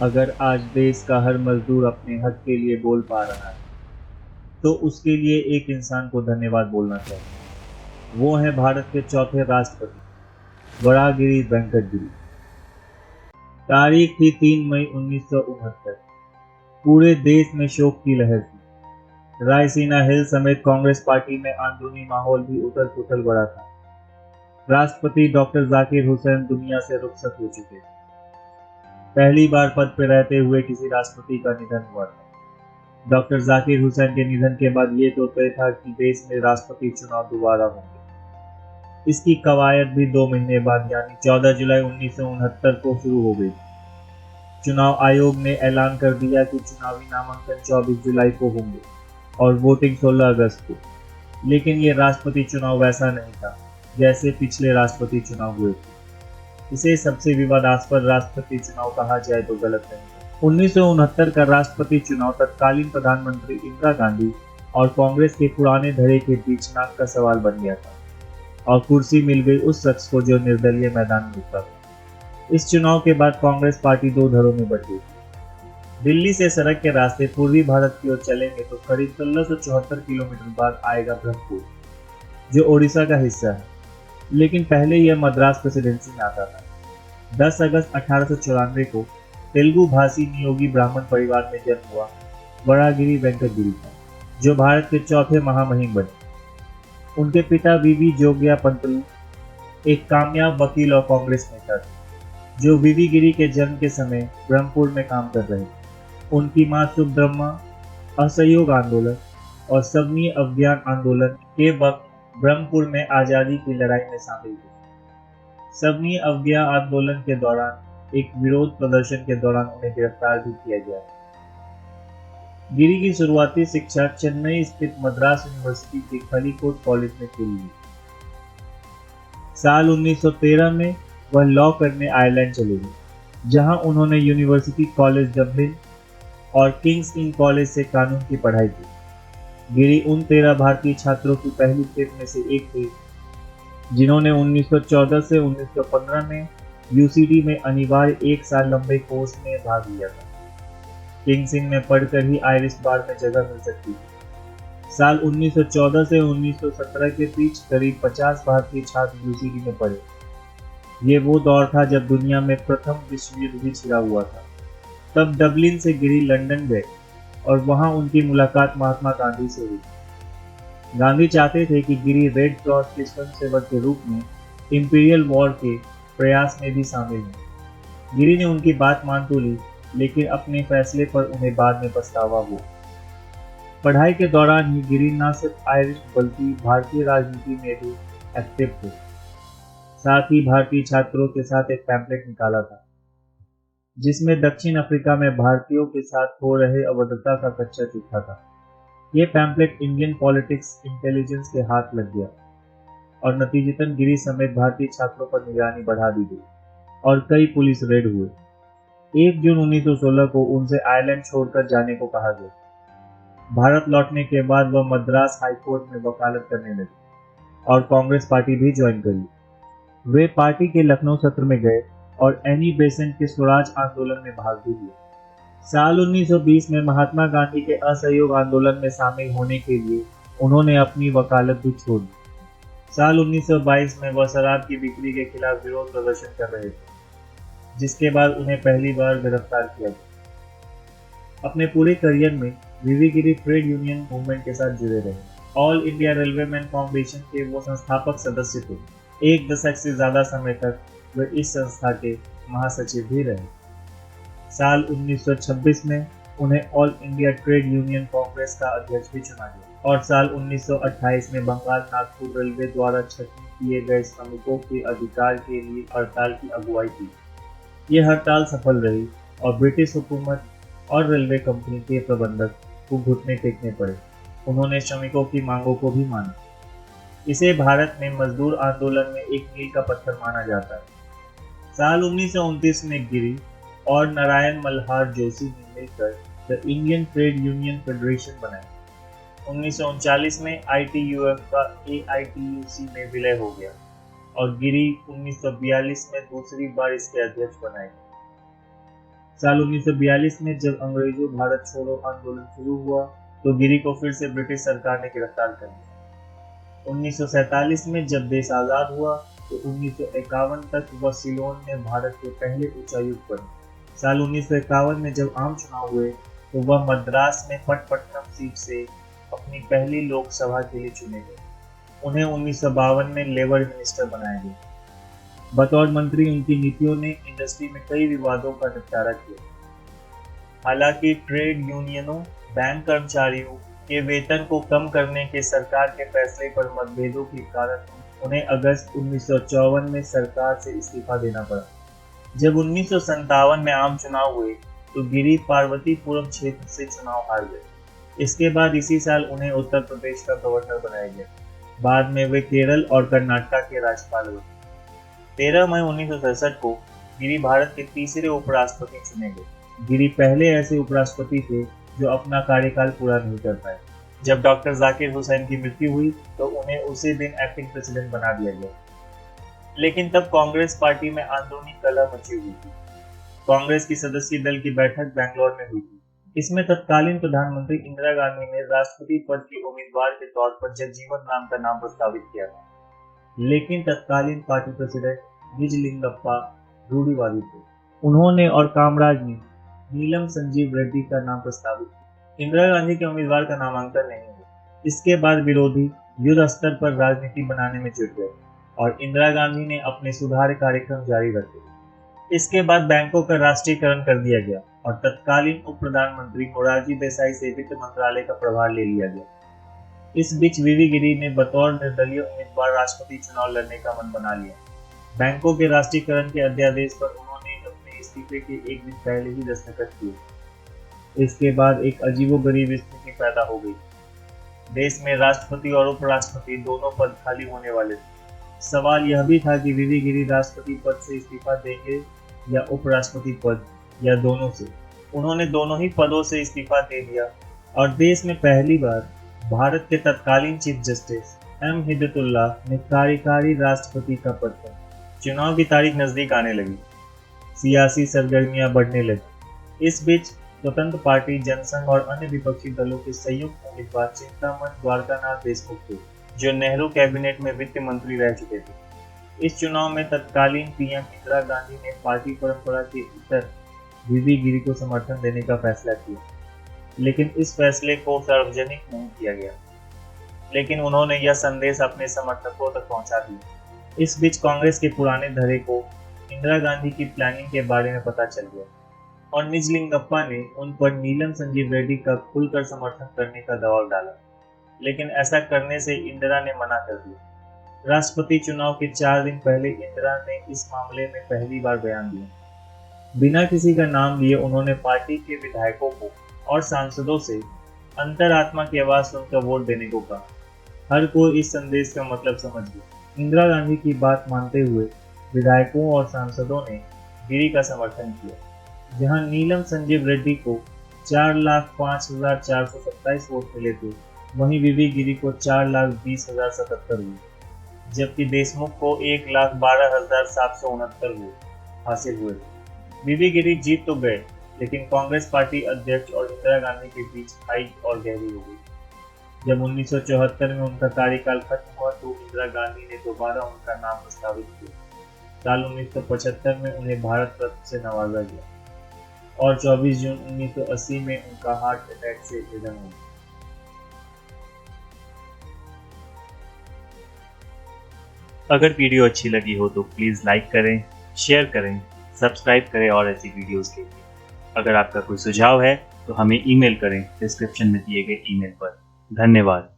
अगर आज देश का हर मजदूर अपने हक के लिए बोल पा रहा है, तो उसके लिए एक इंसान को धन्यवाद बोलना चाहिए। वो है भारत के चौथे राष्ट्रपति वराहगिरी वेंकट गिरी। तारीख थी 3 मई 1969। पूरे देश में शोक की लहर थी। रायसीना हिल समेत कांग्रेस पार्टी में आंदोलनी माहौल भी उथल पुथल बड़ा था। राष्ट्रपति डॉक्टर जाकिर हुसैन दुनिया से रुखसत हो चुके थे। पहली बार पद पर रहते हुए किसी राष्ट्रपति का निधन हुआ था। डॉक्टर जाकिर हुसैन के निधन के बाद ये तो तय था कि देश में राष्ट्रपति चुनाव दोबारा होंगे। इसकी कवायद भी 2 महीने बाद यानी 14 जुलाई 1969 को शुरू हो गई। चुनाव आयोग ने ऐलान कर दिया कि चुनावी नामांकन 24 जुलाई को होंगे और वोटिंग 16 अगस्त को। लेकिन ये राष्ट्रपति चुनाव वैसा नहीं था जैसे पिछले राष्ट्रपति चुनाव हुए थे। इसे सबसे विवादास्पद राष्ट्रपति चुनाव कहा जाए तो गलत नहीं। 1969 का राष्ट्रपति चुनाव तत्कालीन प्रधानमंत्री इंदिरा गांधी और कांग्रेस के पुराने धड़े के बीच नाक का सवाल बन गया था और कुर्सी मिल गई उस शख्स को जो निर्दलीय मैदान में उतरा था। इस चुनाव के बाद कांग्रेस पार्टी दो धड़ों में बट गई। दिल्ली से सड़क के रास्ते पूर्वी भारत की ओर चलेंगे तो करीब 1674 किलोमीटर बाद आएगा ब्रह्मपुर, जो ओडिशा का हिस्सा है, लेकिन पहले यह मद्रास प्रेसिडेंसी में आता था। 10 अगस्त 1894 को तेलुगु भाषी नियोगी ब्राह्मण परिवार में जन्म हुआ वराहगिरी वेंकट गिरी का, जो भारत के चौथे महामहिम बने। उनके पिता वीवी जोग्या पंतलू एक कामयाब वकील और कांग्रेस नेता थे, जो वीवी गिरी के जन्म के समय ब्रह्मपुर में काम कर रहे थे। उनकी मां सुभद्रम्मा असहयोग आंदोलन और सवनीय अवज्ञान आंदोलन के वक्त ब्रह्मपुर में आजादी की लड़ाई में शामिल थे। सवनीय अवज्ञा आंदोलन के दौरान एक विरोध प्रदर्शन के दौरान उन्हें गिरफ्तार भी किया गया। गिरी की शुरुआती शिक्षा चेन्नई स्थित मद्रास यूनिवर्सिटी के खलीकोट कॉलेज में पूरी। साल 1913 में वह लॉ करने आयरलैंड चले गए, जहां उन्होंने यूनिवर्सिटी कॉलेज डबलिन और किंग्स इंग कॉलेज से कानून की पढ़ाई की। गिरी उन 13 भारतीय छात्रों की पहली खेप में से एक थे जिन्होंने 1914 से 1915 में यूसीडी में अनिवार्य 1 साल लंबे कोर्स में भाग लिया था। किंग्स इंग में पढ़कर ही आयरिश बार में जगह मिल सकती थी। साल 1914 से 1917 के बीच करीब 50 भारतीय छात्र यूसीडी में पढ़े। ये वो दौर था जब दुनिया में प्रथम विश्व युद्ध भी छिड़ा हुआ था। तब डबलिन से गिरी लंदन गए और वहां उनकी मुलाकात महात्मा गांधी से हुई। गांधी चाहते थे कि गिरी रेड क्रॉस के स्वयंसेवक के रूप में इंपीरियल वॉर के प्रयास में भी शामिल हों। गिरी ने उनकी बात मान तो ली, लेकिन अपने फैसले पर उन्हें बाद में पछतावा हुआ। पढ़ाई के दौरान ही गिरी न सिर्फ आयरिश बल्कि भारतीय राजनीति में भी एक्टिव थे। साथ ही भारतीय छात्रों के साथ एक पैम्पलेट निकाला था जिसमें दक्षिण अफ्रीका में भारतीयों के साथ हो रहे अभद्रता का कच्चा चिट्ठा था। यह पैम्पलेट इंडियन पॉलिटिक्स इंटेलिजेंस के हाथ लग गया और नतीजतन गिरी समेत भारतीय छात्रों पर निगरानी बढ़ा दी गई और कई पुलिस रेड हुए। 1 जून 1916 को उनसे आयरलैंड छोड़कर जाने को कहा गया। भारत लौटने के बाद वह मद्रास हाईकोर्ट में वकालत करने लगे और कांग्रेस पार्टी भी ज्वाइन करी। वे पार्टी के लखनऊ सत्र में गए और एनी बेसेंट के स्वराज आंदोलन में भाग भी लिया। साल 1920 में महात्मा गांधी के असहयोग आंदोलन में शामिल होने के लिए उन्होंने अपनी वकालत भी छोड़ दी। साल 1922 में वह शराब की बिक्री के खिलाफ विरोध प्रदर्शन कर रहे थे, जिसके बाद उन्हें पहली बार गिरफ्तार किया गया। अपने पूरे करियर में वीवी गिरी ट्रेड यूनियन मूवमेंट के साथ जुड़े रहे। ऑल इंडिया रेलवेमैन फाउंडेशन के वो संस्थापक सदस्य थे। 1 दशक से ज्यादा समय तक वे इस संस्था के महासचिव भी रहे। साल 1926 में उन्हें all India trade union Congress का अध्यक्ष भी चुना गया और साल 1928 में बंगाल नागपुर रेलवे द्वारा छटनी किए गए श्रमिकों के अधिकार के लिए हड़ताल की अगुवाई की। ये हड़ताल सफल रही और ब्रिटिश हुकूमत और रेलवे कंपनी के प्रबंधक को घुटने टेकने पड़े। उन्होंने श्रमिकों की मांगों को भी माना। इसे भारत में मजदूर आंदोलन में एक मील का पत्थर माना जाता है। साल 1929 में गिरी और नारायण मल्हार जोशी ने मिलकर the Indian trade union federation बनाया। 1939 में आईटीयूएफ का एआईटीयूसी में विलय हो गया और गिरी 1942 में दूसरी बार इसके अध्यक्ष बनाए। साल 1942 में जब अंग्रेजों भारत छोड़ो आंदोलन शुरू हुआ तो गिरी को फिर से ब्रिटिश सरकार ने गिरफ्तार कर लिया। 1947 में जब देश आज़ाद हुआ तो 1951 तक वह सिलोन में भारत के पहले उच्चायुक्त बने। साल 1951 में जब आम चुनाव हुए तो वह मद्रास में पटपट्टनम सीट से अपनी पहली लोकसभा के लिए चुने गए। उन्हें 1952 में लेबर मिनिस्टर बनाया गया। बतौर मंत्री उनकी नीतियों ने इंडस्ट्री में कई विवादों का निपटारा किया। हालांकि ट्रेड यूनियनों, बैंक कर्मचारियों के वेतन को कम करने के सरकार के फैसले पर मतभेदों के कारण उन्हें अगस्त 1954 में सरकार से इस्तीफा देना पड़ा। जब 1957 में आम चुनाव हुए तो गिरी पार्वतीपुरम क्षेत्र से चुनाव हार गए। इसके बाद इसी साल उन्हें उत्तर प्रदेश का गवर्नर बनाया गया। बाद में वे केरल और कर्नाटक के राज्यपाल हुए। 13 मई 1967 को गिरी भारत के तीसरे उपराष्ट्रपति चुने गए। गिरी पहले ऐसे उपराष्ट्रपति थे जो अपना कार्यकाल पूरा नहीं कर पाए। जब डॉक्टर जाकिर हुसैन की मृत्यु हुई तो उन्हें उसी दिन एक्टिंग प्रेसिडेंट बना दिया गया। लेकिन तब कांग्रेस पार्टी में आंदोलनी कलह मची हुई थी। कांग्रेस की सदस्यीय दल की बैठक बेंगलोर में हुई थी। इसमें तत्कालीन प्रधानमंत्री इंदिरा गांधी ने राष्ट्रपति पद की उम्मीदवार के तौर पर जगजीवन राम का नाम प्रस्तावित किया था। लेकिन तत्कालीन पार्टी प्रेसिडेंट निजलिंगप्पा रूढ़िवादी थे। उन्होंने और कामराज ने नीलम संजीव रेड्डी का नाम प्रस्तावित किया। इंदिरा गांधी के उम्मीदवार का नामांकन नहीं हुआ। इसके बाद विरोधी युद्ध स्तर पर राजनीति बनाने में जुट गए और इंदिरा गांधी ने अपने सुधार कार्यक्रम जारी रखे। इसके बाद बैंकों का राष्ट्रीयकरण कर दिया गया और तत्कालीन उप प्रधानमंत्री मोरारजी देसाई से वित्त मंत्रालय का प्रभार ले लिया गया। इस बीच वीवी गिरी ने बतौर निर्दलीय उम्मीदवार राष्ट्रपति चुनाव लड़ने का मन बना लिया। बैंकों के राष्ट्रीयकरण के अध्यादेश पर उन्होंने अपने इस्तीफे के एक दिन पहले ही दस्तखत किए। इसके बाद एक अजीबोगरीब स्थिति पैदा हो गई। देश में राष्ट्रपति और उपराष्ट्रपति दोनों पद खाली होने वाले थे। सवाल यह भी था कि वीवी गिरी राष्ट्रपति पद से इस्तीफा देंगे या उपराष्ट्रपति पद, या दोनों से। उन्होंने दोनों ही पदों से इस्तीफा दे दिया और देश में पहली बार भारत के तत्कालीन चीफ जस्टिस एम हिदायतुल्लाह ने कार्यकारी राष्ट्रपति का पद पाया। चुनाव की तारीख नजदीक आने लगी। सियासी सरगर्मियां बढ़ने लगी। इस बीच स्वतंत्र पार्टी, जनसंघ और अन्य विपक्षी दलों के संयुक्त उम्मीदवार चिंतामण द्वारकानाथ देशमुख थे, जो नेहरू कैबिनेट में वित्त मंत्री रह चुके थे। इस चुनाव में तत्कालीन पीएम इंदिरा गांधी ने पार्टी परंपरा के इतर वीवी गिरी को समर्थन देने का फैसला किया, लेकिन इस फैसले को सार्वजनिक नहीं किया गया। लेकिन उन्होंने यह संदेश अपने समर्थकों तक पहुंचा दिया। इस बीच कांग्रेस के पुराने धड़े को इंदिरा गांधी की प्लानिंग के बारे में पता चल गया और निजलिंगप्पा ने उन पर नीलम संजीव रेड्डी का खुलकर समर्थन करने का दबाव डाला। लेकिन ऐसा करने से इंदिरा ने मना कर दिया। राष्ट्रपति चुनाव के 4 दिन पहले इंदिरा ने इस मामले में पहली बार बयान दिया। बिना किसी का नाम लिए उन्होंने पार्टी के विधायकों को और सांसदों से अंतरात्मा की आवाज सुनकर वोट देने को कहा। हर कोई इस संदेश का मतलब समझ गया। इंदिरा गांधी की बात मानते हुए विधायकों और सांसदों ने गिरी का समर्थन किया। जहां नीलम संजीव रेड्डी को 4,05,427 वोट मिले थे, वहीं वीवी गिरी को 4,20,077 हुए, जबकि देशमुख को 1,12,769 वोट हासिल हुए। वीवी गिरी जीत तो गए, लेकिन कांग्रेस पार्टी अध्यक्ष और इंदिरा गांधी के बीच खाई और गहरी हो गई। जब 1974 में उनका कार्यकाल खत्म हुआ तो इंदिरा गांधी ने दोबारा उनका नाम प्रस्तावित किया। साल 1975 में उन्हें भारत रत्न से नवाजा गया और 24 जून 1980 में उनका हार्ट अटैक से निधन हुआ। अगर वीडियो अच्छी लगी हो तो प्लीज़ लाइक करें, शेयर करें, सब्सक्राइब करें और ऐसी वीडियोस के लिए। अगर आपका कोई सुझाव है तो हमें ईमेल करें डिस्क्रिप्शन में दिए गए ईमेल पर। धन्यवाद।